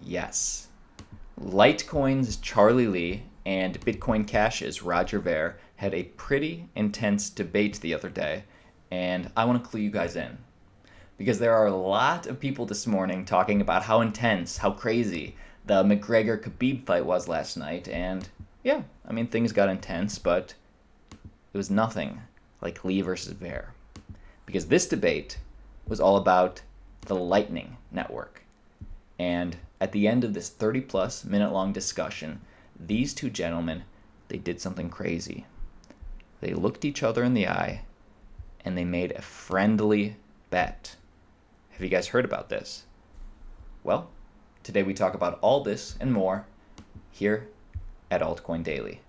Yes. Litecoin's Charlie Lee and Bitcoin Cash's Roger Ver had a pretty intense debate the other day, and I want to clue you guys in. Because there are a lot of people this morning talking about how intense, how crazy the McGregor-Khabib fight was last night, and yeah, I mean, things got intense, but it was nothing like Lee versus Ver. Because this debate was all about the Lightning Network. And at the end of this 30-plus minute-long discussion, these two gentlemen, they did something crazy. They looked each other in the eye, and they made a friendly bet. Have you guys heard about this? Well, today we talk about all this and more here at Altcoin Daily,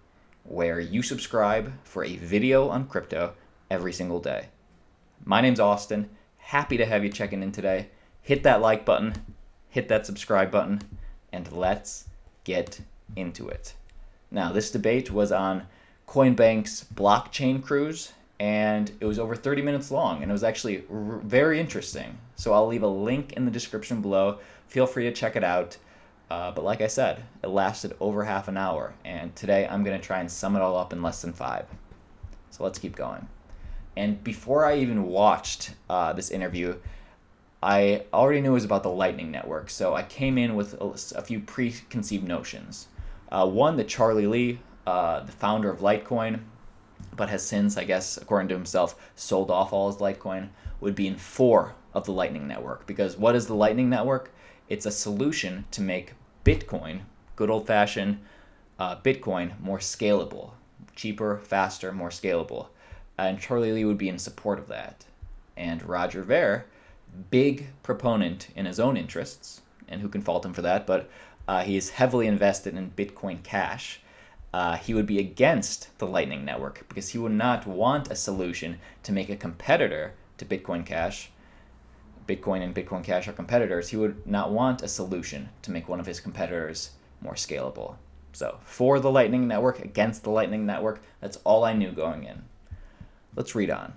where you subscribe for a video on crypto every single day. My name's Austin. Happy to have you checking in today. Hit that like button, hit that subscribe button, and let's get into it. Now, this debate was on Coinbank's blockchain cruise, and it was over 30 minutes long, and it was actually very interesting. So I'll leave a link in the description below. Feel free to check it out. But like I said, it lasted over half an hour, and today I'm going to try and sum it all up in less than 5. So let's keep going. And before I even watched this interview, I already knew it was about the Lightning Network, so I came in with a few preconceived notions. One, that Charlie Lee, the founder of Litecoin, but has since, I guess, according to himself, sold off all his Litecoin, would be in 4 of the Lightning Network. Because what is the Lightning Network? It's a solution to make Bitcoin, good old-fashioned Bitcoin, more scalable. Cheaper, faster, more scalable. And Charlie Lee would be in support of that. And Roger Ver, big proponent in his own interests, and who can fault him for that, but he is heavily invested in Bitcoin Cash. He would be against the Lightning Network because he would not want a solution to make a competitor to Bitcoin Cash. Bitcoin and Bitcoin Cash are competitors. He would not want a solution to make one of his competitors more scalable. So for the Lightning Network, against the Lightning Network, that's all I knew going in. Let's read on.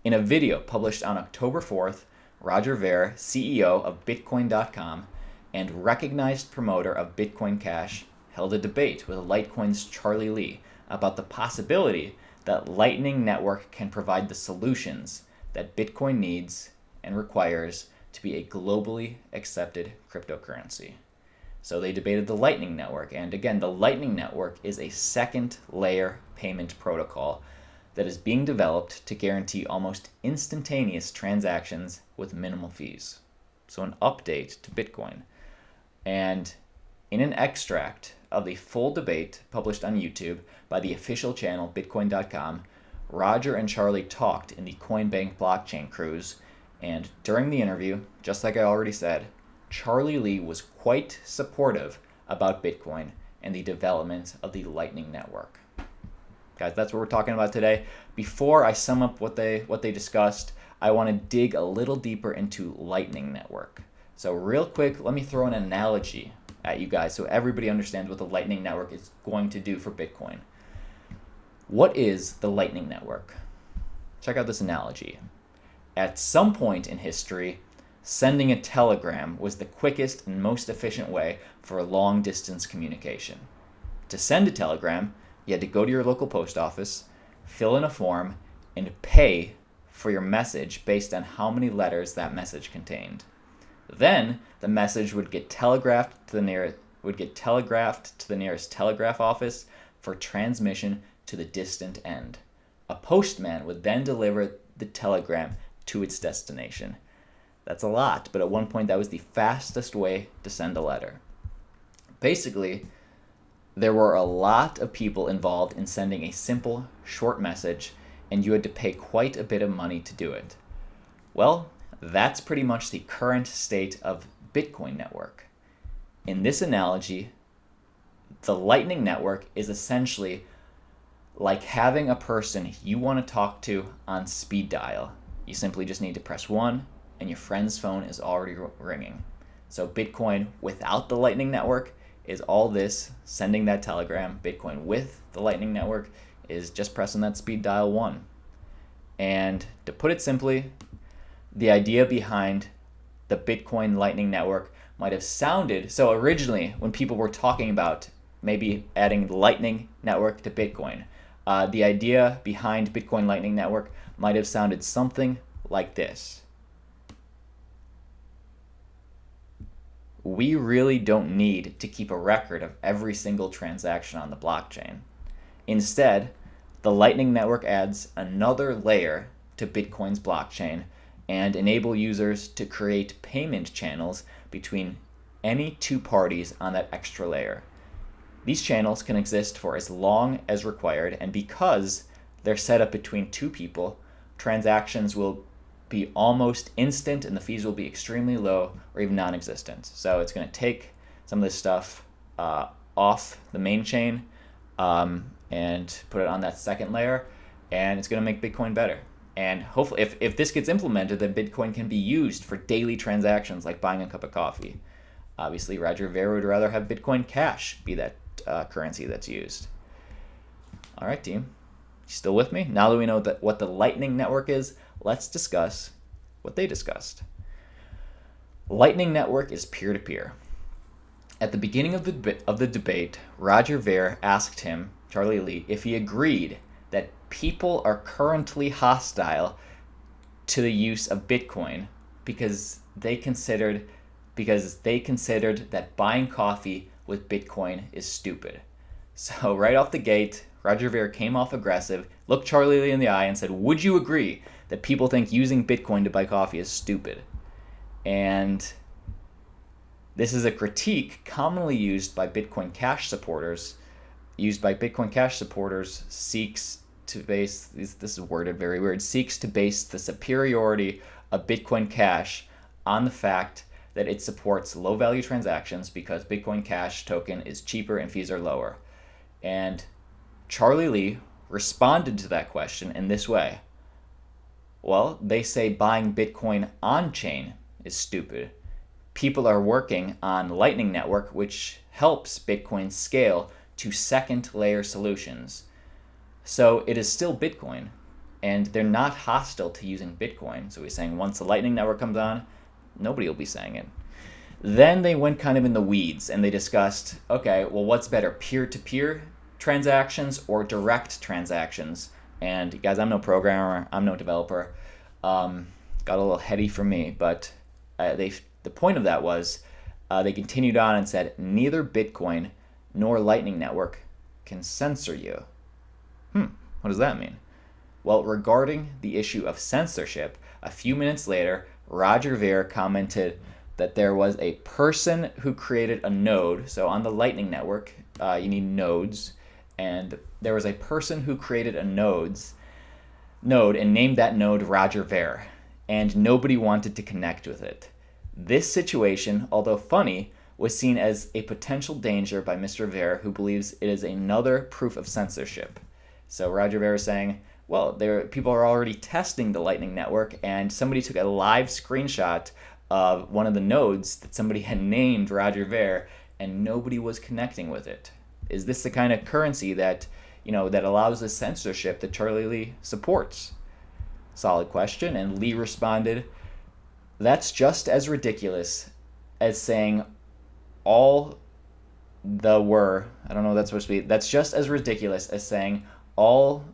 In a video published on October 4th, Roger Ver, CEO of Bitcoin.com and recognized promoter of Bitcoin Cash, held a debate with Litecoin's Charlie Lee about the possibility that Lightning Network can provide the solutions that Bitcoin needs and requires to be a globally accepted cryptocurrency. So they debated the Lightning Network, and again, the Lightning Network is a second layer payment protocol that is being developed to guarantee almost instantaneous transactions with minimal fees. So an update to Bitcoin. And in an extract of the full debate published on YouTube by the official channel Bitcoin.com, Roger and Charlie talked in the Coinbank blockchain cruise, and during the interview, just like I already said, Charlie Lee was quite supportive about Bitcoin and the development of the Lightning Network. Guys, that's what we're talking about today. Before I sum up what they discussed, I want to dig a little deeper into Lightning Network. So real quick, let me throw an analogy at you guys so everybody understands what the Lightning Network is going to do for Bitcoin. What is the Lightning Network? Check out this analogy. At some point in history, sending a telegram was the quickest and most efficient way for long-distance communication. To send a telegram, you had to go to your local post office, fill in a form, and pay for your message based on how many letters that message contained. Then the message would get telegraphed to the nearest telegraph office for transmission to the distant end. A postman would then deliver the telegram to its destination. That's a lot, but at one point that was the fastest way to send a letter. Basically, there were a lot of people involved in sending a simple, short message, and you had to pay quite a bit of money to do it. Well, that's pretty much the current state of Bitcoin network. In this analogy, the Lightning Network is essentially like having a person you want to talk to on speed dial. You simply just need to press 1, and your friend's phone is already ringing. So Bitcoin without the Lightning Network is all this, sending that telegram. Bitcoin with the Lightning Network is just pressing that speed dial 1. And to put it simply, the idea behind the Bitcoin Lightning Network might have sounded, so originally when people were talking about maybe adding the Lightning Network to Bitcoin, the idea behind Bitcoin Lightning Network might have sounded something like this. We really don't need to keep a record of every single transaction on the blockchain. Instead, the Lightning Network adds another layer to Bitcoin's blockchain and enable users to create payment channels between any two parties on that extra layer. These channels can exist for as long as required, and because they're set up between two people, transactions will be almost instant and the fees will be extremely low or even non-existent. So it's going to take some of this stuff off the main chain and put it on that second layer, and it's going to make Bitcoin better. And hopefully, if this gets implemented, then Bitcoin can be used for daily transactions like buying a cup of coffee. Obviously, Roger Ver would rather have Bitcoin Cash be that currency that's used. All right, team. Still with me? Now that we know what the Lightning Network is, let's discuss what they discussed. Lightning Network is peer-to-peer. At the beginning of the debate, Roger Ver asked him, Charlie Lee, if he agreed that people are currently hostile to the use of Bitcoin because they considered that buying coffee with Bitcoin is stupid. So right off the gate, Roger Ver came off aggressive, looked Charlie Lee in the eye and said, would you agree that people think using Bitcoin to buy coffee is stupid? And this is a critique commonly used by Bitcoin Cash supporters. Seeks to base, this is worded very weird, seeks to base the superiority of Bitcoin Cash on the fact that it supports low-value transactions because Bitcoin Cash token is cheaper and fees are lower. And Charlie Lee responded to that question in this way. Well, they say buying Bitcoin on-chain is stupid. People are working on Lightning Network, which helps Bitcoin scale to second-layer solutions. So it is still Bitcoin, and they're not hostile to using Bitcoin. So he's saying once the Lightning Network comes on, nobody will be saying it. Then they went kind of in the weeds, and they discussed, okay, well, what's better, peer-to-peer transactions or direct transactions? And guys, I'm no programmer, I'm no developer. Got a little heady for me, but the point of that was they continued on and said, neither Bitcoin nor Lightning Network can censor you. What does that mean? Well, regarding the issue of censorship, a few minutes later, Roger Ver commented that there was a person who created a node. So on the Lightning Network, you need nodes. And there was a person who created a node and named that node Roger Ver. And nobody wanted to connect with it. This situation, although funny, was seen as a potential danger by Mr. Ver, who believes it is another proof of censorship. So Roger Ver is saying, well, people are already testing the Lightning Network, and somebody took a live screenshot of one of the nodes that somebody had named Roger Ver, and nobody was connecting with it. Is this the kind of currency that allows the censorship that Charlie Lee supports? Solid question, and Lee responded, that's just as ridiculous as saying all the were, I don't know what that's supposed to be, that's just as ridiculous as saying all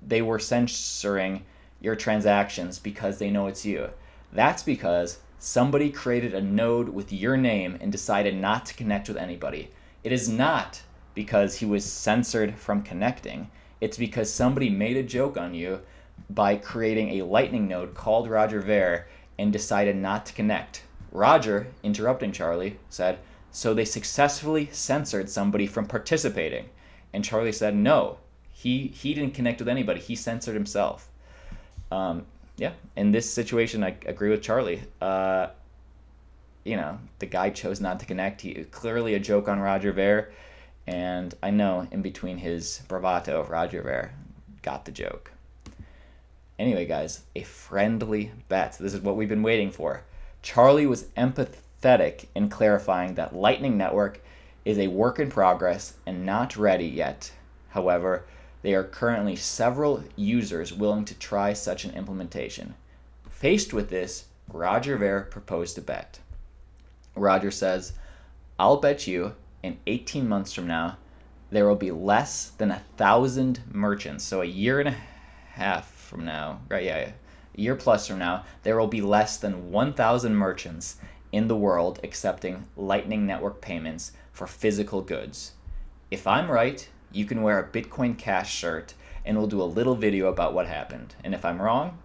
they were censoring your transactions because they know it's you. That's because somebody created a node with your name and decided not to connect with anybody. It is not because he was censored from connecting. It's because somebody made a joke on you by creating a Lightning node called Roger Ver and decided not to connect. Roger, interrupting Charlie, said, so they successfully censored somebody from participating. And Charlie said, no, he didn't connect with anybody. He censored himself. In this situation, I agree with Charlie. The guy chose not to connect. He clearly a joke on Roger Ver. And I know in between his bravado, Roger Ver got the joke. Anyway, guys, a friendly bet. This is what we've been waiting for. Charlie was empathetic in clarifying that Lightning Network is a work in progress and not ready yet. However, there are currently several users willing to try such an implementation. Faced with this, Roger Ver proposed a bet. Roger says, I'll bet you in 18 months from now, there will be less than 1,000 merchants. So a year and a half from now, right? Yeah, a year plus from now, there will be less than 1,000 merchants in the world accepting Lightning Network payments for physical goods. If I'm right, you can wear a Bitcoin Cash shirt and we'll do a little video about what happened. And if I'm wrong,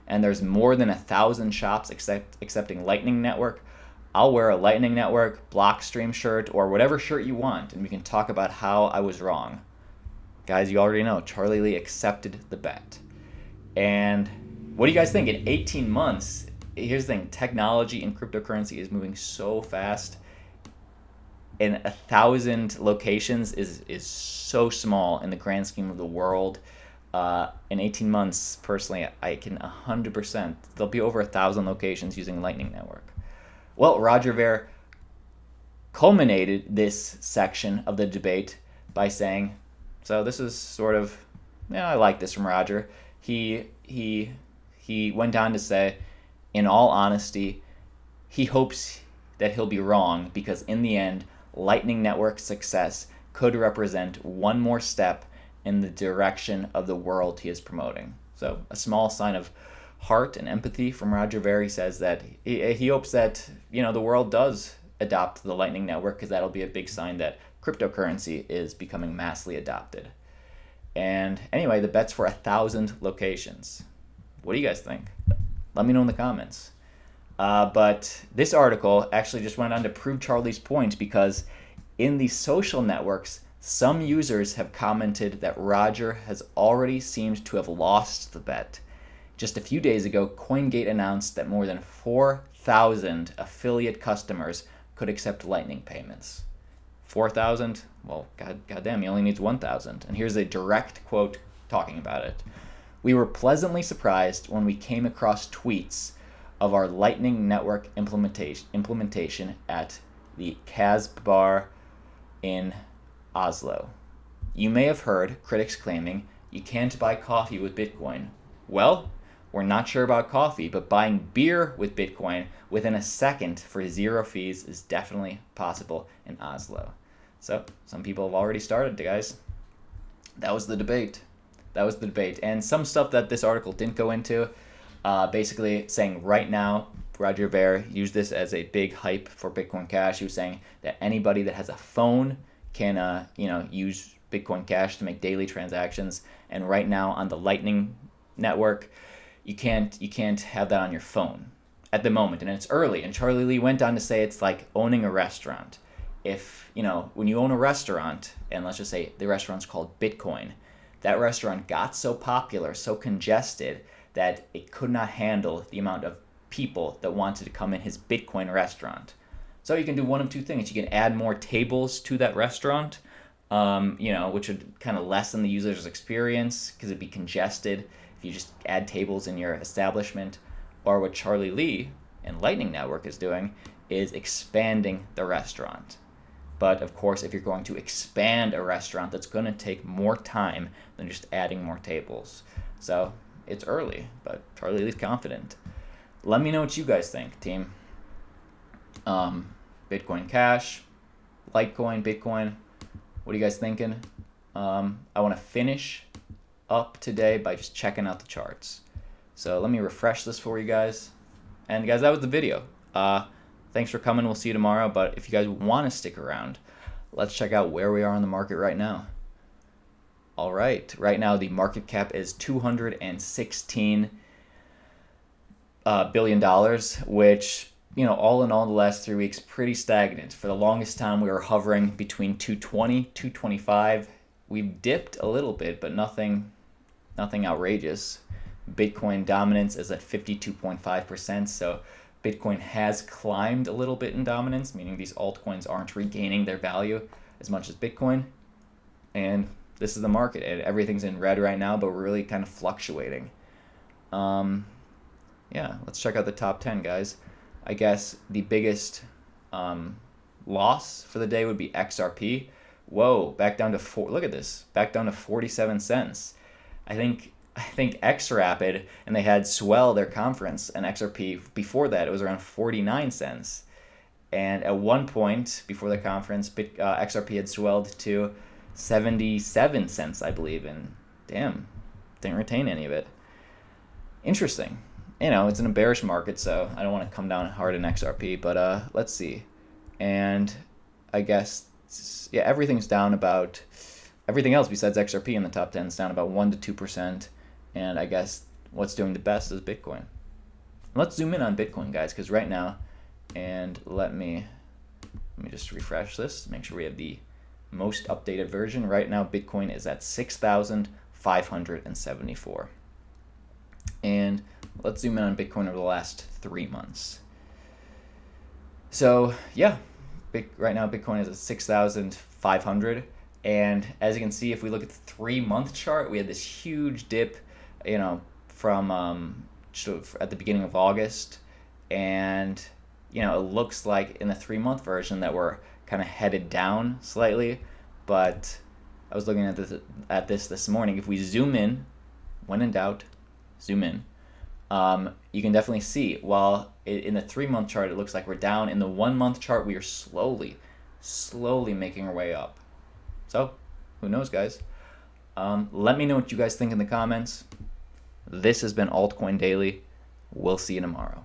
and there's more than 1,000 shops accepting Lightning Network, I'll wear a Lightning Network Blockstream shirt or whatever shirt you want, and we can talk about how I was wrong. Guys, you already know, Charlie Lee accepted the bet. And what do you guys think? In 18 months, here's the thing, technology in cryptocurrency is moving so fast, and 1,000 locations is so small in the grand scheme of the world. In 18 months, personally, I can 100%, there'll be over 1,000 locations using Lightning Network. Well, Roger Ver culminated this section of the debate by saying, so this is sort of, I like this from Roger. He went on to say, in all honesty, he hopes that he'll be wrong because in the end, Lightning Network success could represent one more step in the direction of the world he is promoting. So a small sign of heart and empathy from Roger Ver. He says that he hopes that the world does adopt the Lightning Network because that'll be a big sign that cryptocurrency is becoming massively adopted. And anyway, the bet's for 1,000 locations. What do you guys think? Let me know in the comments. But this article actually just went on to prove Charlie's point because in the social networks, some users have commented that Roger has already seemed to have lost the bet. Just a few days ago, CoinGate announced that more than 4,000 affiliate customers could accept Lightning payments. 4,000? Well, goddamn, he only needs 1,000. And here's a direct quote talking about it. We were pleasantly surprised when we came across tweets of our Lightning Network implementation at the Casbah in Oslo. You may have heard critics claiming you can't buy coffee with Bitcoin. Well, we're not sure about coffee, but buying beer with Bitcoin within a second for 0 fees is definitely possible in Oslo. So some people have already started, guys. That was the debate. And some stuff that this article didn't go into, basically saying right now, Roger Ver used this as a big hype for Bitcoin Cash. He was saying that anybody that has a phone can use Bitcoin Cash to make daily transactions. And right now on the Lightning Network, you can't have that on your phone at the moment, and it's early. And Charlie Lee went on to say it's like owning a restaurant. If when you own a restaurant, and let's just say the restaurant's called Bitcoin, that restaurant got so popular, so congested that it could not handle the amount of people that wanted to come in his Bitcoin restaurant. So you can do one of two things. You can add more tables to that restaurant, which would kind of lessen the user's experience because it'd be congested if you just add tables in your establishment. Or what Charlie Lee and Lightning Network is doing is expanding the restaurant. But of course, if you're going to expand a restaurant, that's going to take more time than just adding more tables. So it's early, but Charlie Lee's confident. Let me know what you guys think, team. Bitcoin Cash, Litecoin, Bitcoin. What are you guys thinking? I want to finish up today by just checking out the charts. So let me refresh this for you guys. And guys, that was the video. Thanks for coming. We'll see you tomorrow. But if you guys want to stick around, let's check out where we are in the market right now. All right. Right now, the market cap is $216 billion, which, all in all, the last 3 weeks, pretty stagnant. For the longest time, we were hovering between 220, 225. We've dipped a little bit, but nothing outrageous. Bitcoin dominance is at 52.5%, so Bitcoin has climbed a little bit in dominance, meaning these altcoins aren't regaining their value as much as Bitcoin. And this is the market. Everything's in red right now, but we're really kind of fluctuating. Let's check out the top 10, guys. I guess the biggest loss for the day would be XRP. Whoa, back down to look at this, back down to 47 cents. I think XRapid, and they had Swell, their conference, and XRP before that, it was around 49 cents. And at one point before the conference, XRP had swelled to 77 cents, I believe, and damn, didn't retain any of it. Interesting. It's in a bearish market, so I don't want to come down hard in XRP, but let's see. And I guess, yeah, everything's down about, everything else besides XRP in the top 10 is down about 1 to 2%, and I guess what's doing the best is Bitcoin. Let's zoom in on Bitcoin, guys, because right now, and let me just refresh this, make sure we have the most updated version. Right now, Bitcoin is at 6,574. And let's zoom in on Bitcoin over the last 3 months. So yeah, right now Bitcoin is at 6,500. And as you can see, if we look at the 3-month chart, we had this huge dip, from at the beginning of August. And, it looks like in the 3-month version that we're kind of headed down slightly. But I was looking at this morning. If we zoom in, when in doubt, zoom in. You can definitely see, while in the 3-month chart it looks like we're down, in the 1-month chart we are slowly making our way up. So, who knows, guys? Let me know what you guys think in the comments. This has been Altcoin Daily. We'll see you tomorrow.